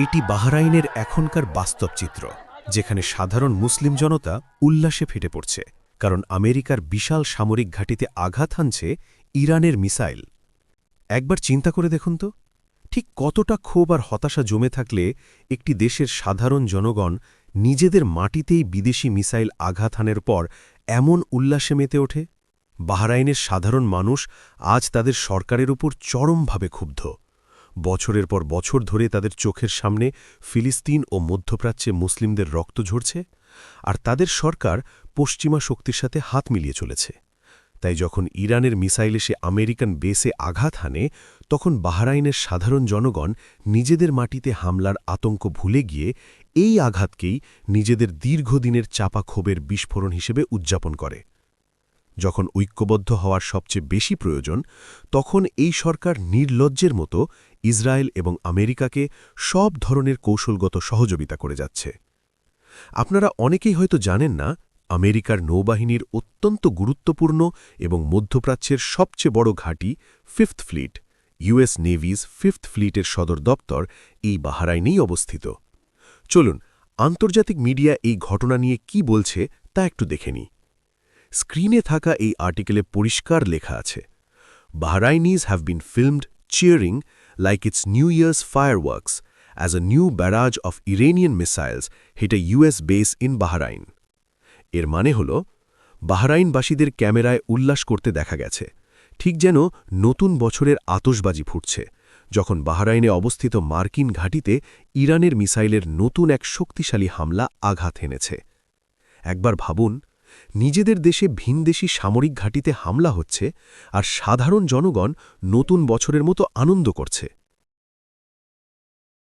এটি বাহরাইনের এখনকার বাস্তব চিত্র, যেখানে সাধারণ মুসলিম জনতা উল্লাসে ফেটে পড়ছে, কারণ আমেরিকার বিশাল সামরিক ঘাঁটিতে আঘাত হানছে ইরানের মিসাইল। একবার চিন্তা করে দেখুন তো, ঠিক কতটা ক্ষোভ আর হতাশা জমে থাকলে একটি দেশের সাধারণ জনগণ নিজেদের মাটিতেই বিদেশি মিসাইল আঘাত হানের পর এমন উল্লাসে মেতে ওঠে। বাহরাইনের সাধারণ মানুষ আজ তাদের সরকারের উপর চরমভাবে ক্ষুব্ধ। বছরের পর বছর ধরে তাদের চোখের সামনে ফিলিস্তিন ও মধ্যপ্রাচ্যে মুসলিমদের রক্ত ঝরছে, আর তাদের সরকার পশ্চিমা শক্তির সাথে হাত মিলিয়ে চলেছে। তাই যখন ইরানের মিসাইল এসে আমেরিকান বেসে আঘাত হানে, তখন বাহরাইনের সাধারণ জনগণ নিজেদের মাটিতে হামলার আতঙ্ক ভুলে গিয়ে এই আঘাতকেই নিজেদের দীর্ঘদিনের চাপা ক্ষোভের বিস্ফোরণ হিসেবে উদযাপন করে। যখন ঐক্যবদ্ধ হওয়ার সবচেয়ে বেশি প্রয়োজন, তখন এই সরকার নির্লজ্জের মতো ইসরায়েল এবং আমেরিকাকে সব ধরনের কৌশলগত সহযোগিতা করে যাচ্ছে। আপনারা অনেকেই হয়তো জানেন না, আমেরিকার নৌবাহিনীর অত্যন্ত গুরুত্বপূর্ণ এবং মধ্যপ্রাচ্যের সবচেয়ে বড় ঘাঁটি ফিফথ ফ্লিট, ইউএস নেভিজ ফিফথ ফ্লিটের সদর দপ্তর এই বাহরাইনেই অবস্থিত। চলুন আন্তর্জাতিক মিডিয়া এই ঘটনা নিয়ে কি বলছে তা একটু দেখে নিই। স্ক্রিনে থাকা এই আর্টিকেলে পরিষ্কার লেখা আছে, Bahrainis have been filmed cheering like it's New Year's fireworks as a new barrage of Iranian missiles hit a US base in Bahrain. এর মানে হল, বাহরাইনবাসীদের ক্যামেরায় উল্লাস করতে দেখা গেছে, ঠিক যেন নতুন বছরের আতশবাজি ফুটছে, যখন বাহরাইনে অবস্থিত মার্কিন ঘাঁটিতে ইরানের মিসাইলের নতুন এক শক্তিশালী হামলা আঘাত হেনেছে। একবার ভাবুন, নিজেদের দেশে ভিনদেশী সামরিক ঘাঁটিতে হামলা হচ্ছে, আর সাধারণ জনগণ নতুন বছরের মতো আনন্দ করছে।